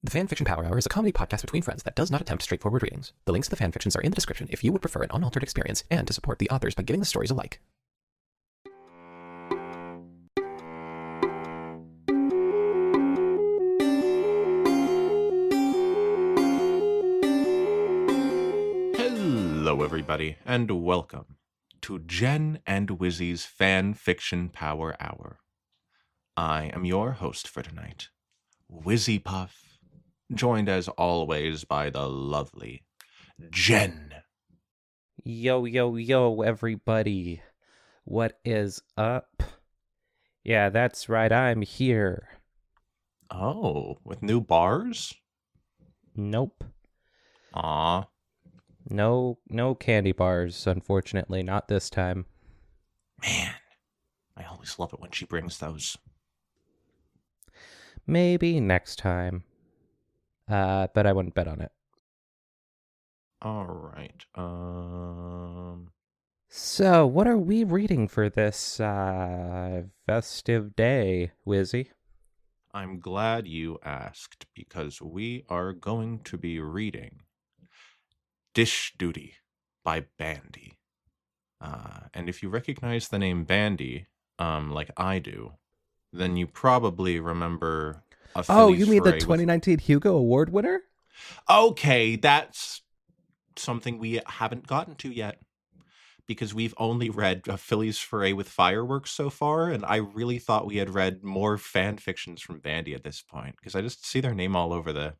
The Fanfiction Power Hour is a comedy podcast between friends that does not attempt straightforward readings. The links to the fanfictions are in the description if you would prefer an unaltered experience and to support the authors by giving the stories a like. Hello, everybody, and welcome to Jen and Wizzy's Fanfiction Power Hour. I am your host for tonight, Wizzy Puff, joined as always by the lovely Jen. Yo, yo, yo, everybody. What is up? Yeah, that's right, I'm here. Oh, with new bars? Nope. Aw. No candy bars, unfortunately, not this time. Man, I always love it when she brings those. Maybe next time. But I wouldn't bet on it. Alright, So, what are we reading for this, festive day, Wizzy? I'm glad you asked, because we are going to be reading Dish Duty by Bandy. And if you recognize the name Bandy, like I do, then you probably remember a Phillies you mean the foray 2019 Hugo Award winner? Okay, that's something we haven't gotten to yet, because we've only read a Phillies foray with fireworks so far, and I really thought we had read more fan fictions from Bandy at this point, because I just see their name all over the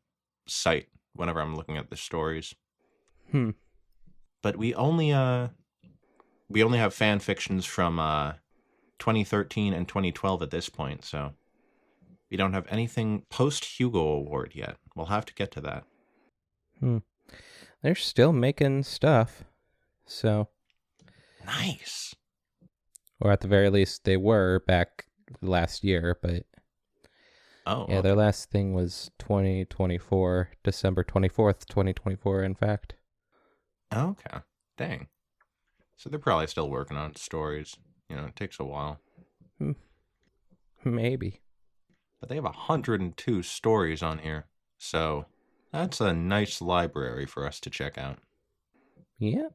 site whenever I'm looking at the stories. But we only have fan fictions from 2013 and 2012 at this point, so we don't have anything post Hugo Award yet. We'll have to get to that. They're still making stuff, so... Nice. Or at the very least, they were back last year, but... Oh, yeah, their last thing was 2024, December 24th, 2024, in fact. okay. Dang. So they're probably still working on stories. You know, it takes a while. Maybe. But they have 102 stories on here, so that's a nice library for us to check out. Yeah.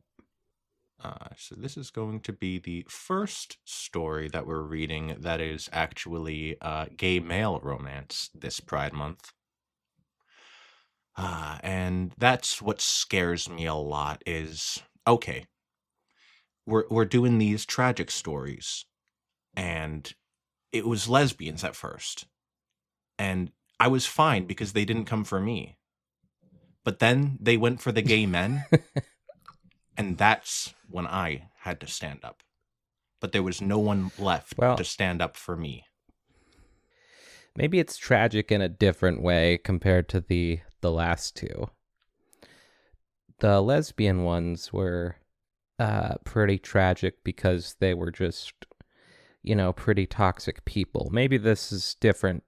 So this is going to be the first story that we're reading that is actually gay male romance this Pride Month. And that's what scares me a lot is, okay, we're doing these tragic stories, and it was lesbians at first. And I was fine because they didn't come for me. But then they went for the gay men. And that's when I had to stand up. But there was no one left to stand up for me. Maybe it's tragic in a different way compared to the last two. The lesbian ones were pretty tragic because they were just, pretty toxic people. Maybe this is different.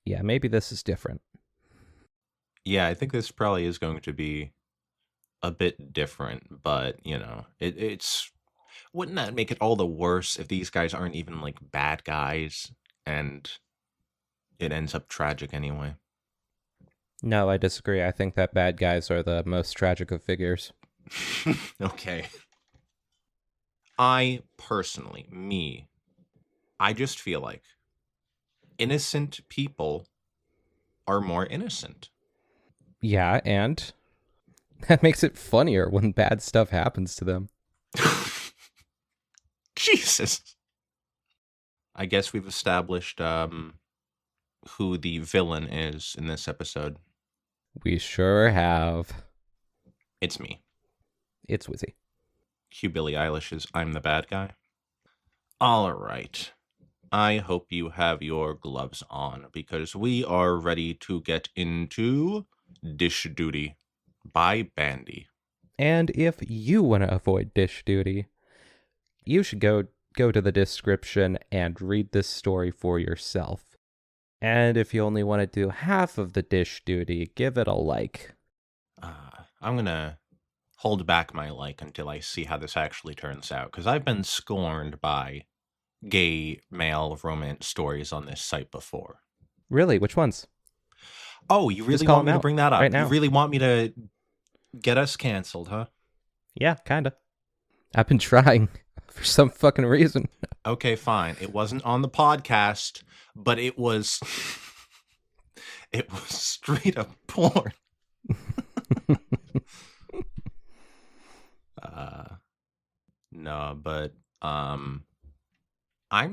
Maybe this is different. Yeah, I think this probably is going to be a bit different, but it's wouldn't that make it all the worse if these guys aren't even like bad guys and it ends up tragic anyway? No, I disagree. I think that bad guys are the most tragic of figures. Okay. I personally, I just feel like innocent people are more innocent. Yeah, and that makes it funnier when bad stuff happens to them. Jesus. I guess we've established who the villain is in this episode. We sure have. It's me. It's Wizzy. Cue Billie Eilish's I'm the Bad Guy. All right. I hope you have your gloves on because we are ready to get into Dish Duty by Bandy. And if you want to avoid dish duty, you should go to the description and read this story for yourself. And if you only want to do half of the dish duty, give it a like. I'm going to hold back my like until I see how this actually turns out, because I've been scorned by gay male romance stories on this site before. Really? Which ones? Oh, you really call want me them to out bring that up? right now. You really want me to get us canceled, huh? Yeah, kinda. I've been trying for some fucking reason. Okay, fine. It wasn't on the podcast, but it was it was straight up porn. No, but I'm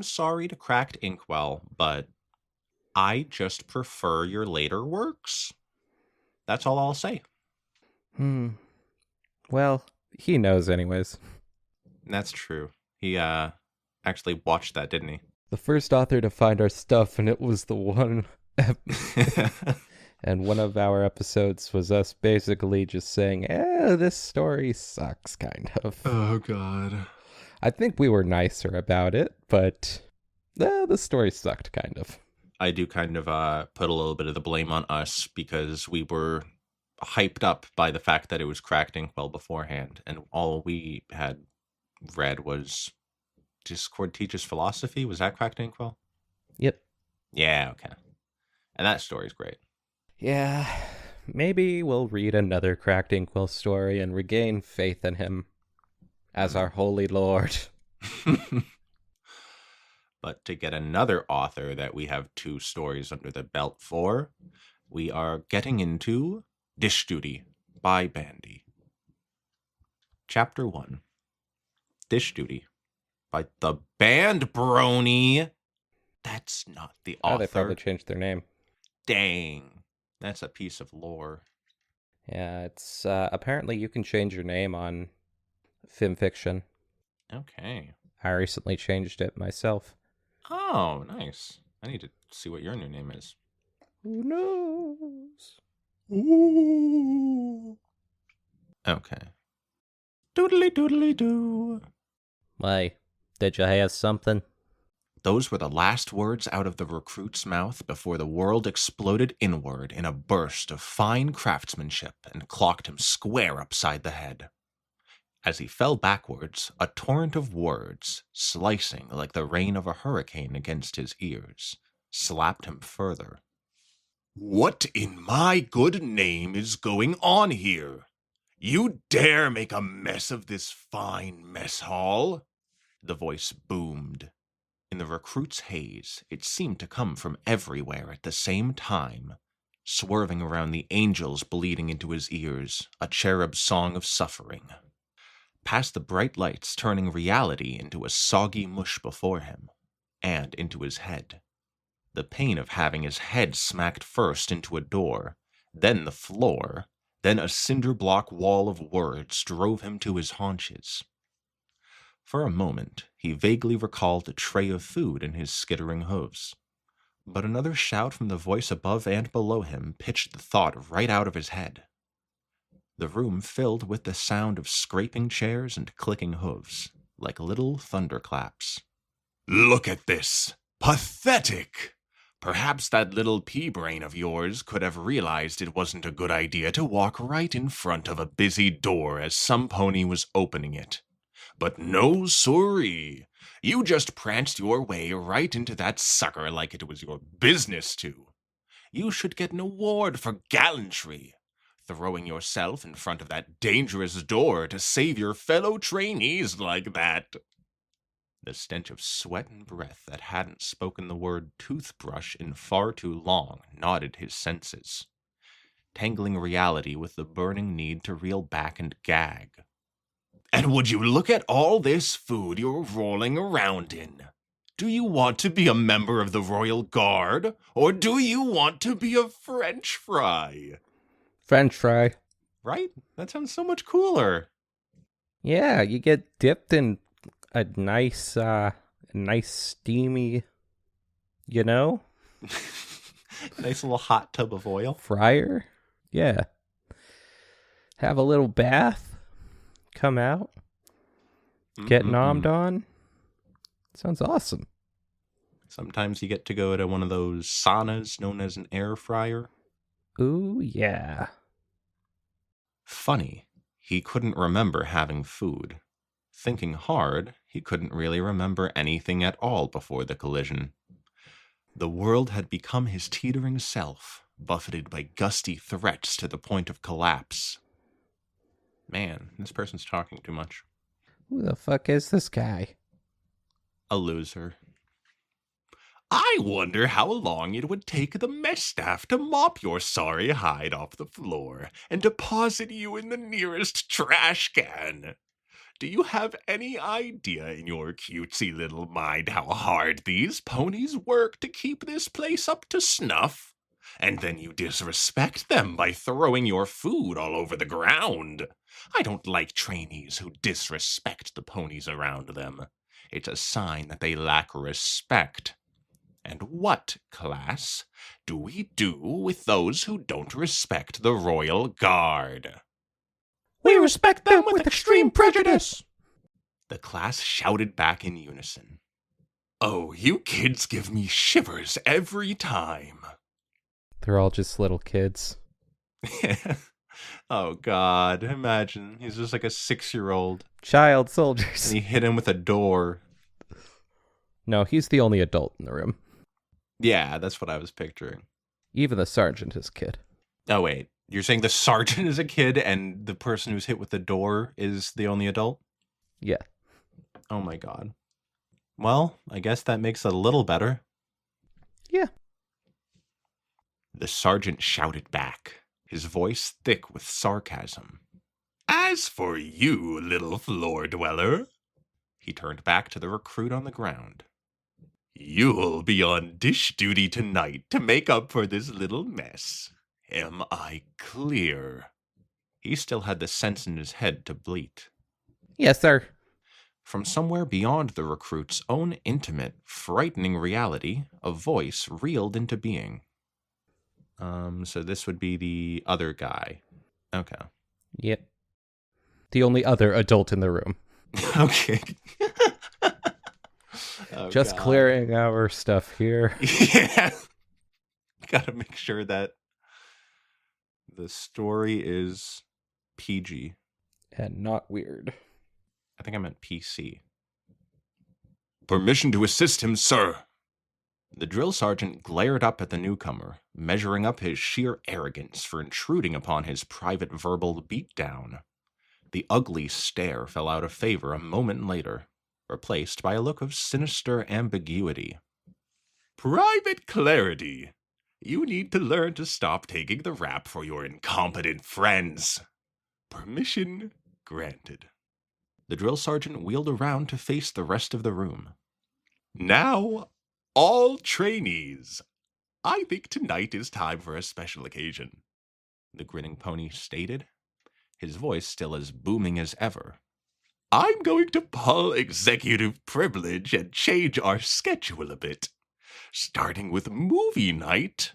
sorry to Cracked Inkwell, but I just prefer your later works. That's all I'll say. Well, he knows anyways. That's true. He actually watched that, didn't he? The first author to find our stuff, and it was the one. And one of our episodes was us basically just saying, this story sucks, kind of. Oh, God. I think we were nicer about it, but the story sucked, kind of. I do kind of put a little bit of the blame on us because we were hyped up by the fact that it was Cracked Inkwell beforehand, and all we had read was Discord Teaches Philosophy. Was that Cracked Inkwell? Yep. Yeah, okay. And that story's great. Yeah, maybe we'll read another Cracked Inkwell story and regain faith in him as our holy lord. But to get another author that we have 2 stories under the belt for, we are getting into Dish Duty by Bandy. Chapter 1. Dish Duty by the Band Brony. That's not the author. Oh, they probably changed their name. Dang. That's a piece of lore. Yeah, it's apparently you can change your name on Fanfiction. Okay. I recently changed it myself. Oh, nice. I need to see what your new name is. Who knows? Ooh. Okay. Doodly doodly doo. Why, did you have something? Those were the last words out of the recruit's mouth before the world exploded inward in a burst of fine craftsmanship and clocked him square upside the head. As he fell backwards, a torrent of words, slicing like the rain of a hurricane against his ears, slapped him further. What in my good name is going on here? You dare make a mess of this fine mess hall? The voice boomed. In the recruit's haze, it seemed to come from everywhere at the same time, swerving around the angels bleeding into his ears, a cherub's song of suffering. Past the bright lights turning reality into a soggy mush before him, and into his head. The pain of having his head smacked first into a door, then the floor, then a cinder block wall of words drove him to his haunches. For a moment, he vaguely recalled a tray of food in his skittering hooves. But another shout from the voice above and below him pitched the thought right out of his head. The room filled with the sound of scraping chairs and clicking hooves, like little thunderclaps. Look at this! Pathetic! Perhaps that little pea-brain of yours could have realized it wasn't a good idea to walk right in front of a busy door as some pony was opening it. But no siree. You just pranced your way right into that sucker like it was your business to. You should get an award for gallantry. Throwing yourself in front of that dangerous door to save your fellow trainees like that. The stench of sweat and breath that hadn't spoken the word toothbrush in far too long knotted his senses, tangling reality with the burning need to reel back and gag. And would you look at all this food you're rolling around in? Do you want to be a member of the Royal Guard, or do you want to be a French fry? French fry. Right? That sounds so much cooler. Yeah, you get dipped in a nice steamy, Nice little hot tub of oil. fryer. Yeah. Have a little bath. Come out. Get nommed on. Sounds awesome. Sometimes you get to go to one of those saunas known as an air fryer. Ooh, yeah. Funny, he couldn't remember having food. Thinking hard, he couldn't really remember anything at all before the collision. The world had become his teetering self, buffeted by gusty threats to the point of collapse. Man, this person's talking too much. Who the fuck is this guy? A loser. I wonder how long it would take the mess staff to mop your sorry hide off the floor and deposit you in the nearest trash can. Do you have any idea in your cutesy little mind how hard these ponies work to keep this place up to snuff? And then you disrespect them by throwing your food all over the ground. I don't like trainees who disrespect the ponies around them. It's a sign that they lack respect. And what, class, do we do with those who don't respect the Royal Guard? We respect them with extreme prejudice. The class shouted back in unison. Oh, you kids give me shivers every time. They're all just little kids. Oh, God, imagine. He's just like a 6-year-old. Child soldiers. And he hit him with a door. No, he's the only adult in the room. Yeah, that's what I was picturing. Even the sergeant is a kid. Oh, wait. You're saying the sergeant is a kid and the person who's hit with the door is the only adult? Yeah. Oh, my God. Well, I guess that makes it a little better. Yeah. The sergeant shouted back, his voice thick with sarcasm. As for you, little floor dweller, he turned back to the recruit on the ground. You'll be on dish duty tonight to make up for this little mess. Am I clear? He still had the sense in his head to bleat. Yes, sir. From somewhere beyond the recruit's own intimate, frightening reality, a voice reeled into being. So this would be the other guy. Okay. Yep. The only other adult in the room. Okay. Oh, Just God. clearing our stuff here. Yeah. Gotta make sure that the story is PG. And not weird. I think I meant PC. Permission to assist him, sir. The drill sergeant glared up at the newcomer, measuring up his sheer arrogance for intruding upon his private verbal beatdown. The ugly stare fell out of favor a moment later, replaced by a look of sinister ambiguity. Private clarity. You need to learn to stop taking the rap for your incompetent friends. Permission granted. The drill sergeant wheeled around to face the rest of the room. Now, all trainees, I think tonight is time for a special occasion, the grinning pony stated, his voice still as booming as ever. I'm going to pull executive privilege and change our schedule a bit. Starting with movie night,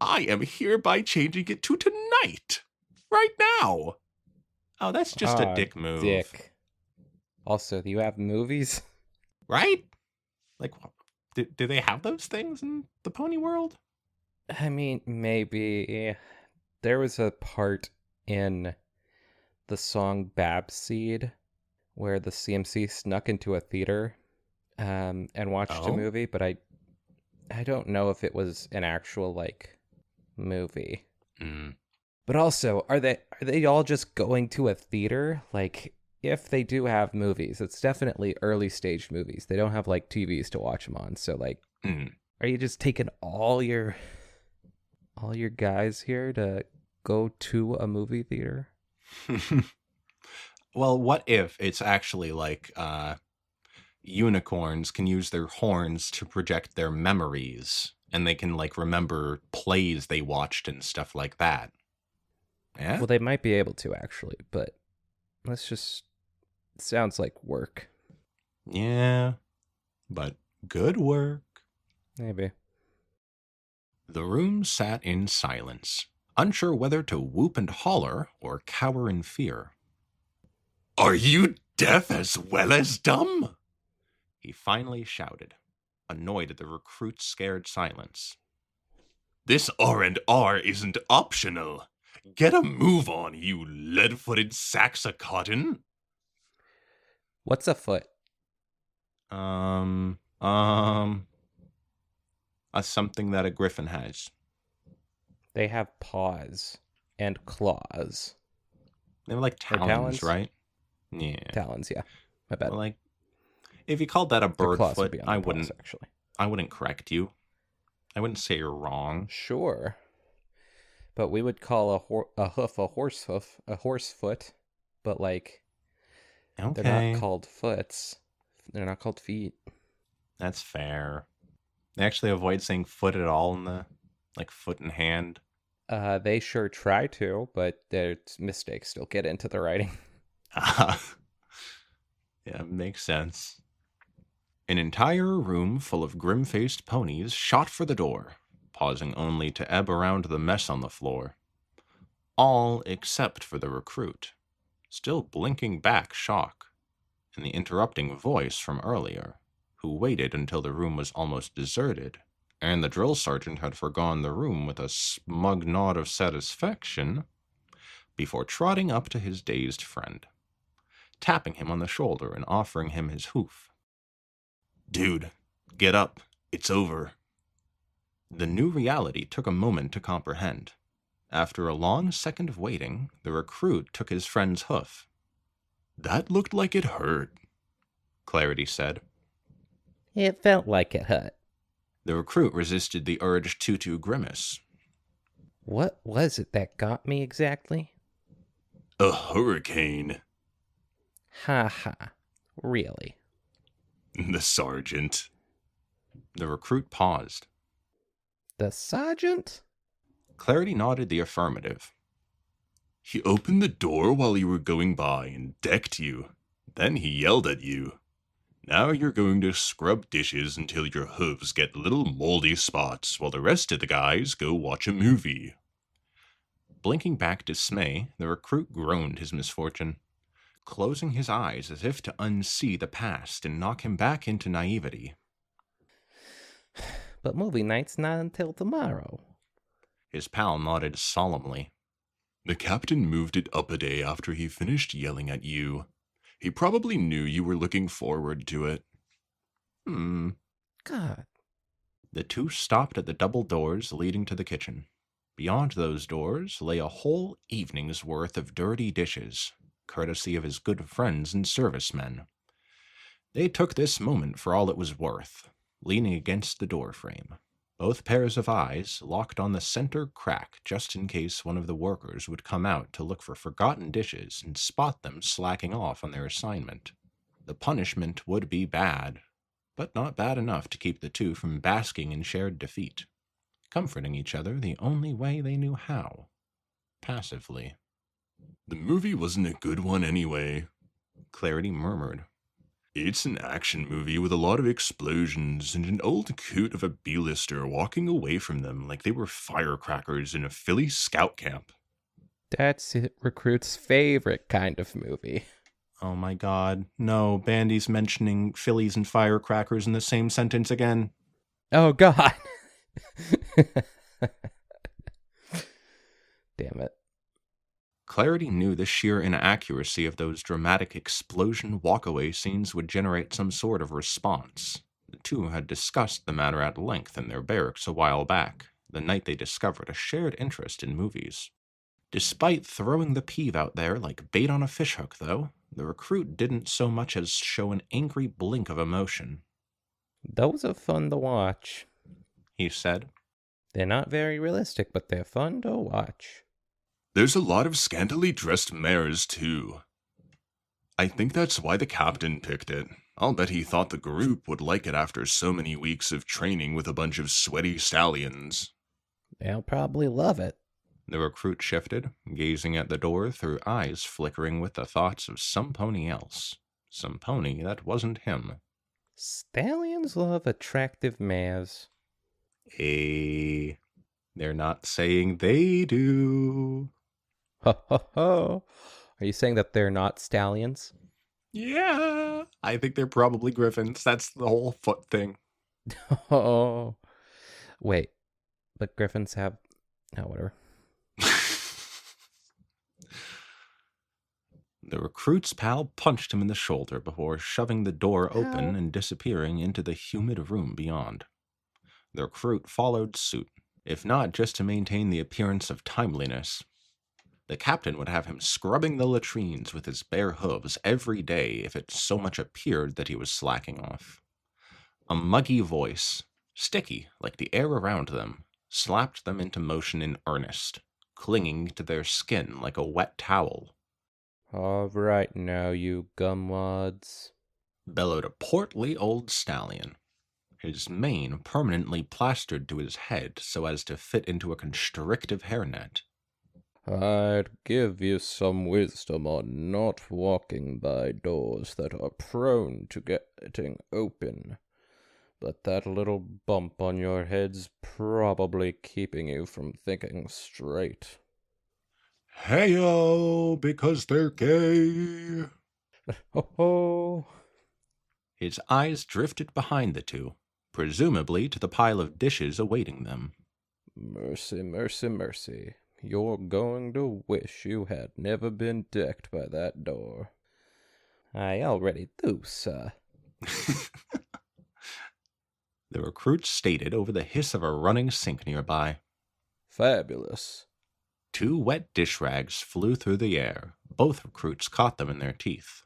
I am hereby changing it to tonight, right now. Oh, that's just a dick move. Dick. Also, do you have movies? Right? Like, do they have those things in the pony world? I mean, maybe. There was a part in the song Babseed where the CMC snuck into a theater and watched a movie, but I don't know if it was an actual, like, movie. Mm. But also, are they all just going to a theater? Like, if they do have movies, it's definitely early stage movies. They don't have like TVs to watch them on. So like, Are you just taking all your guys here to go to a movie theater? Well, what if it's actually like unicorns can use their horns to project their memories and they can like remember plays they watched and stuff like that? Yeah. Well, they might be able to actually, but let's just sounds like work. Yeah, but good work. Maybe. The room sat in silence, unsure whether to whoop and holler or cower in fear. Are you deaf as well as dumb? He finally shouted, annoyed at the recruit's scared silence. This R&R isn't optional. Get a move on, you lead-footed sacks of cotton. What's a foot? Something that a griffin has. They have paws and claws. They have like Or talons, talons? right? Yeah. Talons, yeah. I bet. Well, like, if you called that a Their bird claws would foot, be on I their paws, wouldn't. actually. I wouldn't correct you. I wouldn't say you're wrong. Sure. But we would call a hoof a horse hoof, a horse foot. But, like, they're not Okay, called foots. They're not called feet. that's fair. They actually avoid saying foot at all in the, like, foot and hand. They sure try to, but their mistakes still get into the writing. Yeah, makes sense. An entire room full of grim-faced ponies shot for the door, pausing only to ebb around the mess on the floor. All except for the recruit, still blinking back shock, and the interrupting voice from earlier, who waited until the room was almost deserted, and the drill sergeant had forgone the room with a smug nod of satisfaction, before trotting up to his dazed friend, tapping him on the shoulder and offering him his hoof. "Dude, get up. It's over." The new reality took a moment to comprehend. After a long second of waiting, the recruit took his friend's hoof. "That looked like it hurt," Clarity said. It felt like it hurt. The recruit resisted the urge to grimace. What was it that got me exactly? "A hurricane." Ha ha. Really? "The sergeant." The recruit paused. The sergeant? Clarity nodded the affirmative. "He opened the door while you were going by and decked you. Then he yelled at you. Now you're going to scrub dishes until your hooves get little moldy spots while the rest of the guys go watch a movie." Blinking back dismay, the recruit groaned his misfortune, closing his eyes as if to unsee the past and knock him back into naivety. But movie night's not until tomorrow. His pal nodded solemnly. "The captain moved it up a day after he finished yelling at you. He probably knew you were looking forward to it." God. The two stopped at the double doors leading to the kitchen. Beyond those doors lay a whole evening's worth of dirty dishes, courtesy of his good friends and servicemen. They took this moment for all it was worth, leaning against the doorframe, both pairs of eyes locked on the center crack just in case one of the workers would come out to look for forgotten dishes and spot them slacking off on their assignment. The punishment would be bad, but not bad enough to keep the two from basking in shared defeat, comforting each other the only way they knew how, passively. "The movie wasn't a good one anyway," Clarity murmured. "It's an action movie with a lot of explosions and an old coot of a B-lister walking away from them like they were firecrackers in a Philly scout camp." That's it, recruit's favorite kind of movie. Oh my god, no, Bandy's mentioning Phillies and firecrackers in the same sentence again. Oh, God. Damn it. Clarity knew the sheer inaccuracy of those dramatic explosion walkaway scenes would generate some sort of response. The two had discussed the matter at length in their barracks a while back, the night they discovered a shared interest in movies. Despite throwing the peeve out there like bait on a fishhook, though, the recruit didn't so much as show an angry blink of emotion. Those are fun to watch. He said. They're not very realistic, but they're fun to watch. "There's a lot of scantily dressed mares, too. I think that's why the captain picked it. I'll bet he thought the group would like it after so many weeks of training with a bunch of sweaty stallions." They'll probably love it. The recruit shifted, gazing at the door through eyes flickering with the thoughts of some pony else. Some pony that wasn't him. Stallions love attractive mares. They're not saying they do. Ho ho ho. Are you saying that they're not stallions? Yeah, I think they're probably griffins. That's the whole foot thing. Oh. Wait. But griffins have... No, whatever. The recruit's pal punched him in the shoulder before shoving the door open Ow. and disappearing into the humid room beyond. The recruit followed suit, if not just to maintain the appearance of timeliness. The captain would have him scrubbing the latrines with his bare hooves every day if it so much appeared that he was slacking off. A muggy voice, sticky like the air around them, slapped them into motion in earnest, clinging to their skin like a wet towel. All right now, you gumwads, Bellowed a portly old stallion, his mane permanently plastered to his head so as to fit into a constrictive hairnet. I'd give you some wisdom on not walking by doors that are prone to getting open. But that little bump on your head's probably keeping you from thinking straight. Heyo, because they're gay. Ho ho! His eyes drifted behind the two, presumably to the pile of dishes awaiting them. Mercy, mercy, mercy. You're going to wish you had never been decked by that door. I already do, sir. The recruit stated over the hiss of a running sink nearby. Fabulous. 2 wet dish rags flew through the air. Both recruits caught them in their teeth.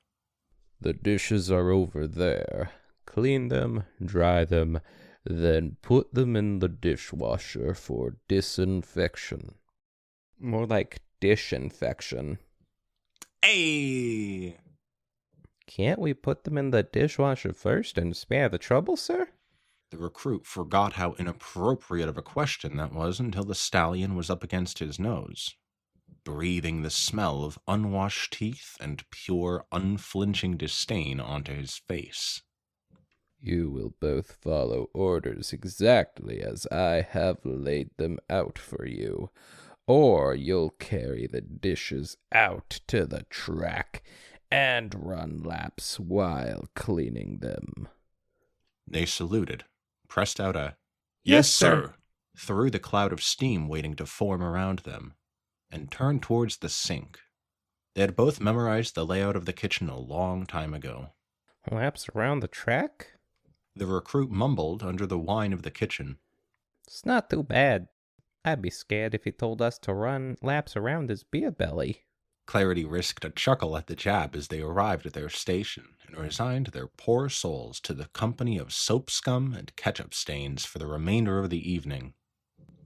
The dishes are over there. Clean them, dry them, then put them in the dishwasher for disinfection. More like dish-infection. Hey! Can't we put them in the dishwasher first and spare the trouble, sir? The recruit forgot how inappropriate of a question that was until the stallion was up against his nose, breathing the smell of unwashed teeth and pure, unflinching disdain onto his face. You will both follow orders exactly as I have laid them out for you, or you'll carry the dishes out to the track and run laps while cleaning them. They saluted, pressed out a "Yes, sir," through the cloud of steam waiting to form around them, and turned towards the sink. They had both memorized the layout of the kitchen a long time ago. Laps around the track? The recruit mumbled under the whine of the kitchen. It's not too bad. I'd be scared if he told us to run laps around his beer belly. Clarity risked a chuckle at the jab as they arrived at their station and resigned their poor souls to the company of soap scum and ketchup stains for the remainder of the evening.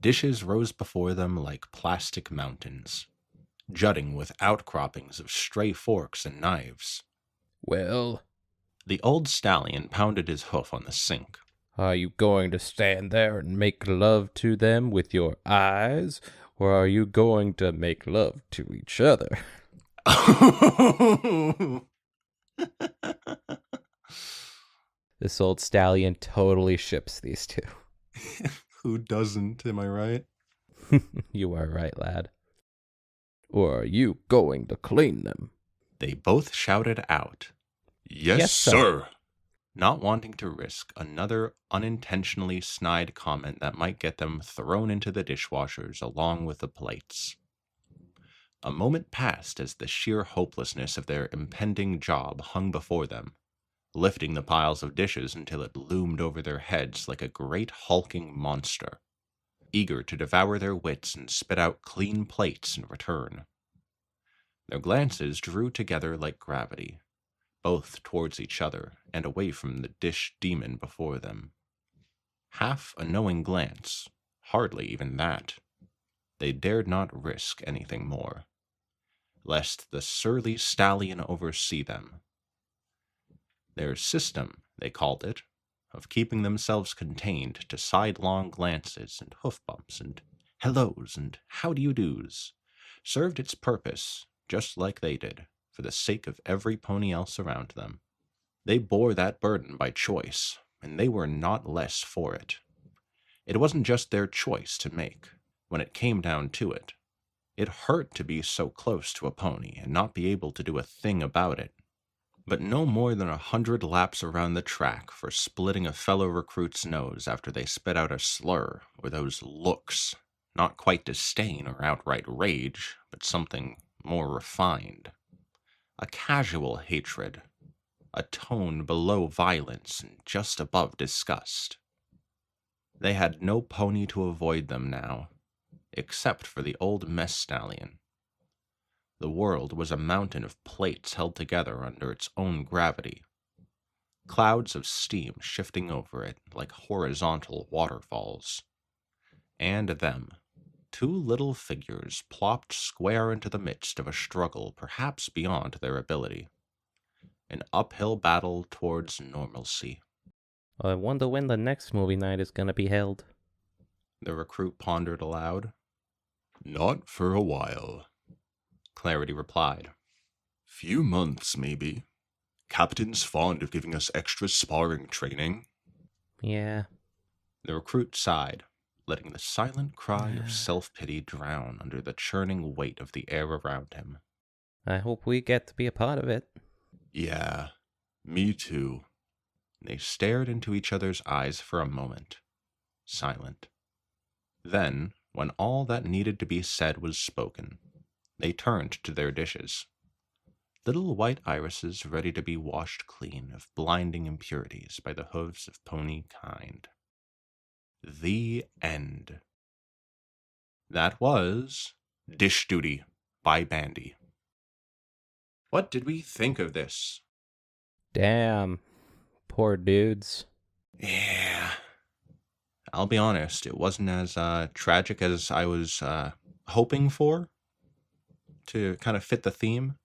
Dishes rose before them like plastic mountains, jutting with outcroppings of stray forks and knives. Well, The old stallion pounded his hoof on the sink. are you going to stand there and make love to them with your eyes, or are you going to make love to each other? This old stallion totally ships these two. Who doesn't, am I right? You are right, lad. Or are you going to clean them? They both shouted out, Yes, sir." not wanting to risk another unintentionally snide comment that might get them thrown into the dishwashers along with the plates. A moment passed as the sheer hopelessness of their impending job hung before them, lifting the piles of dishes until it loomed over their heads like a great hulking monster, eager to devour their wits and spit out clean plates in return. Their glances drew together like gravity, both towards each other and away from the dish demon before them. Half a knowing glance, hardly even that. They dared not risk anything more, lest the surly stallion oversee them. Their system, they called it, of keeping themselves contained to sidelong glances and hoof bumps and hellos and how-do-you-dos, served its purpose just like they did, for the sake of every pony else around them. They bore that burden by choice, and they were not less for it. It wasn't just their choice to make, when it came down to it. It hurt to be so close to a pony and not be able to do a thing about it. But no more than 100 laps around the track for splitting a fellow recruit's nose after they spit out a slur, or those looks, not quite disdain or outright rage, but something more refined. A casual hatred, a tone below violence and just above disgust. They had no pony to avoid them now, except for the old mess stallion. The world was a mountain of plates held together under its own gravity, clouds of steam shifting over it like horizontal waterfalls. And them, two little figures plopped square into the midst of a struggle perhaps beyond their ability. An uphill battle towards normalcy. I wonder when the next movie night is going to be held. The recruit pondered aloud. Not for a while, Clarity replied. Few months, maybe. Captain's fond of giving us extra sparring training. Yeah. The recruit sighed, letting the silent cry of self-pity drown under the churning weight of the air around him. I hope we get to be a part of it. Yeah, me too. They stared into each other's eyes for a moment, silent. Then, when all that needed to be said was spoken, they turned to their dishes. Little white irises ready to be washed clean of blinding impurities by the hooves of pony kind. The end. That was Dish Duty by Bandy. What did we think of this? Damn. Poor dudes. Yeah. I'll be honest, it wasn't as tragic as I was hoping for to kind of fit the theme,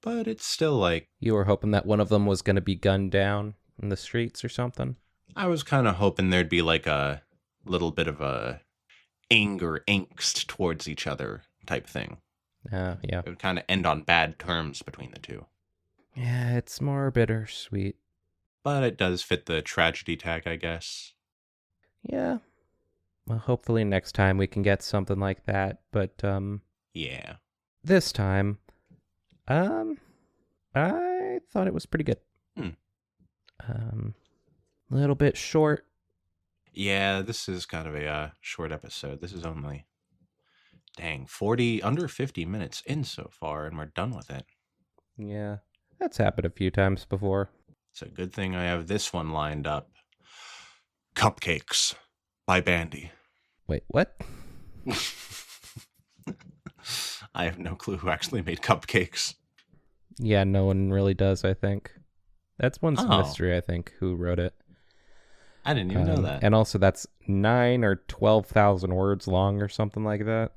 but it's still like... You were hoping that one of them was going to be gunned down in the streets or something? I was kind of hoping there'd be like a little bit of a anger, angst towards each other type thing. Yeah. It would kind of end on bad terms between the two. Yeah, it's more bittersweet. But it does fit the tragedy tag, I guess. Yeah. Well, hopefully next time we can get something like that, but, Yeah. This time, I thought it was pretty good. A little bit short. Yeah, this is kind of a short episode. This is only, under 50 minutes in so far, and we're done with it. Yeah, that's happened a few times before. It's a good thing I have this one lined up. Cupcakes by Bandy. Wait, what? I have no clue who actually made Cupcakes. Yeah, no one really does, I think. That's one's a mystery, I think, who wrote it. I didn't even know that. And also that's 9 or 12,000 words long or something like that.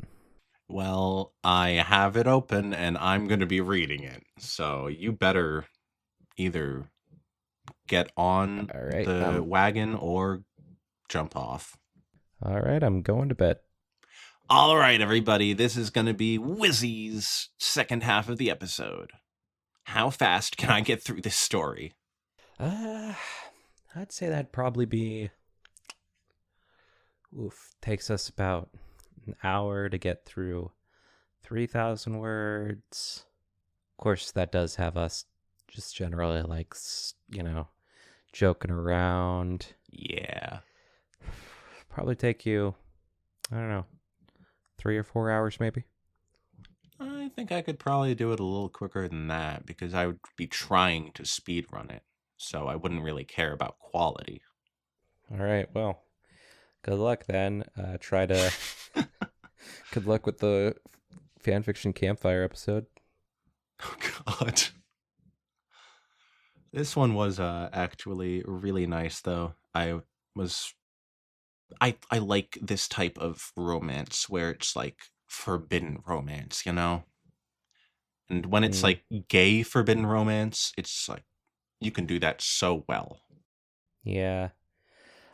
Well, I have it open and I'm going to be reading it. So you better either get on the wagon or jump off. All right, I'm going to bed. All right, everybody. This is going to be Wizzy's second half of the episode. How fast can I get through this story? I'd say that'd probably be... takes us about an hour to get through 3,000 words. Of course, that does have us just generally, like, joking around. Yeah. Probably take you, I don't know, 3 or 4 hours maybe. I think I could probably do it a little quicker than that because I would be trying to speed run it. So I wouldn't really care about quality. All right, well, good luck then. Try to... Good luck with the fanfiction campfire episode. Oh, God. This one was actually really nice, though. I like this type of romance where it's like forbidden romance, you know? And when it's like gay forbidden romance, it's like you can do that so well. Yeah.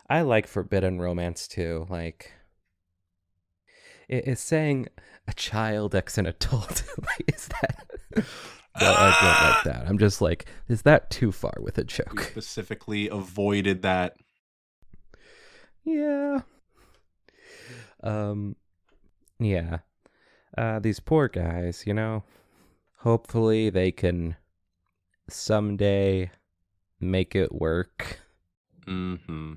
I like forbidden romance too. Like, it's saying a child X an adult. Like, is that... No, I don't like that. I'm just like, is that too far with a joke? We specifically avoided that. Yeah. Yeah. These poor guys, you know, hopefully they can someday make it work. Mm-hmm.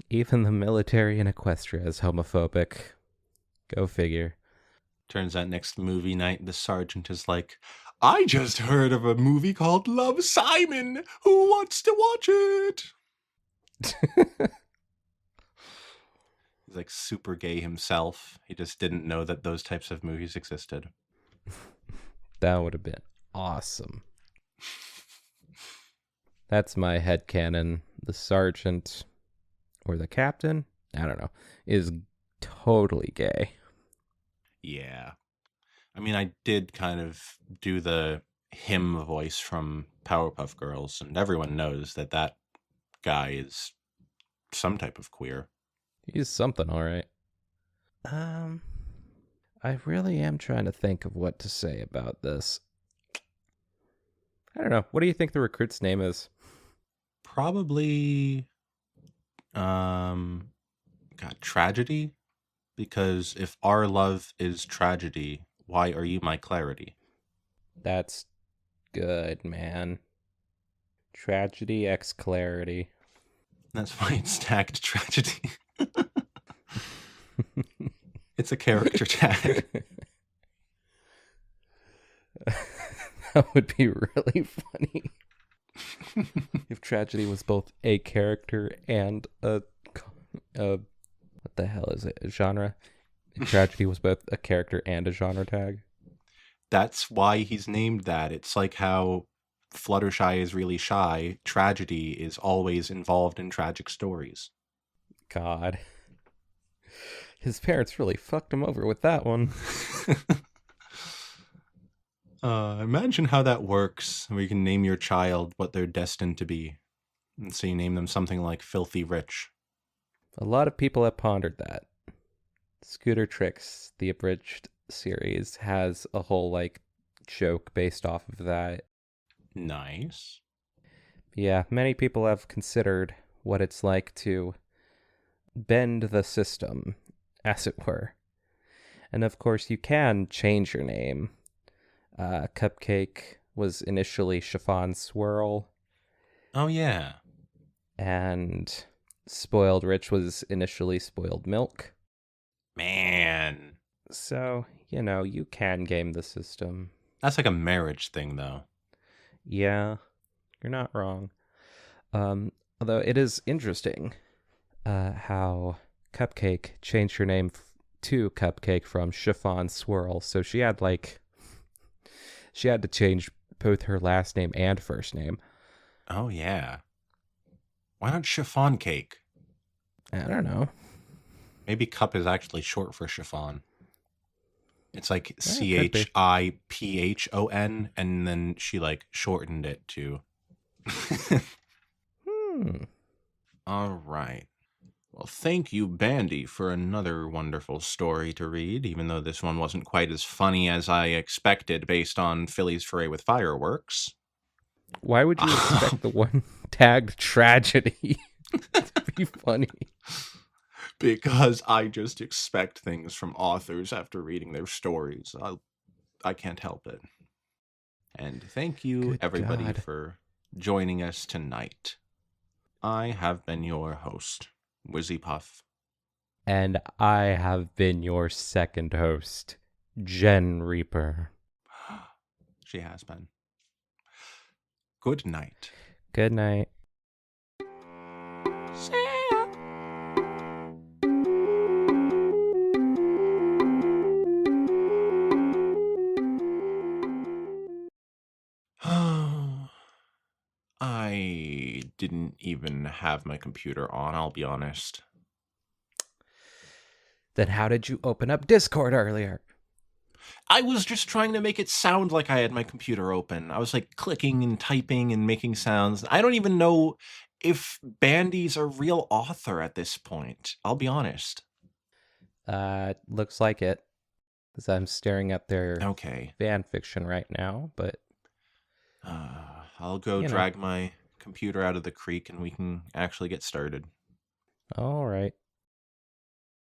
Even the military in Equestria is homophobic. Go figure. Turns out next movie night, the sergeant is like, I just heard of a movie called Love, Simon. Who wants to watch it? He's like super gay himself. He just didn't know that those types of movies existed. That would have been awesome. That's my headcanon. The sergeant or the captain, I don't know, is totally gay. Yeah. I mean, I did kind of do the him voice from Powerpuff Girls, and everyone knows that that guy is some type of queer. He's something, all right. I really am trying to think of what to say about this. I don't know. What do you think the recruit's name is? Probably, tragedy? Because if our love is tragedy, why are you my clarity? That's good, man. Tragedy X Clarity. That's why it's tagged tragedy. It's a character tag. That would be really funny. If tragedy was both a character and a what the hell is it? A genre? If tragedy was both a character and a genre tag. That's why he's named that. It's like how Fluttershy is really shy. Tragedy is always involved in tragic stories. God. His parents really fucked him over with that one. Imagine how that works, where you can name your child what they're destined to be. And so you name them something like Filthy Rich. A lot of people have pondered that. Scooter Tricks, the abridged series, has a whole, joke based off of that. Nice. Yeah, many people have considered what it's like to bend the system, as it were. And of course, you can change your name. Cupcake was initially Chiffon Swirl. Oh, yeah. And Spoiled Rich was initially Spoiled Milk. Man. So, you can game the system. That's like a marriage thing, though. Yeah, you're not wrong. Although it is interesting how Cupcake changed her name to Cupcake from Chiffon Swirl. So she had to change both her last name and first name. Oh, yeah. Why not chiffon cake? I don't know. Maybe cup is actually short for chiffon. It's like Yeah, it could be. CHIPHON, and then she shortened it to. All right. Well, thank you, Bandy, for another wonderful story to read, even though this one wasn't quite as funny as I expected based on Philly's Foray with Fireworks. Why would you expect the one tagged tragedy to be funny? Because I just expect things from authors after reading their stories. I can't help it. And thank you, Good everybody, God. for joining us tonight. I have been your host, Wizzy Puff. And I have been your second host, Jen Reaper. She has been. Good night. Good night. I didn't even have my computer on, I'll be honest. Then how did you open up Discord earlier? I was just trying to make it sound like I had my computer open. I was clicking and typing and making sounds. I don't even know if Bandy's a real author at this point. I'll be honest. Looks like it. Because I'm staring at their Okay. fanfiction right now, but... I'll go drag my computer out of the creek and we can actually get started. All right.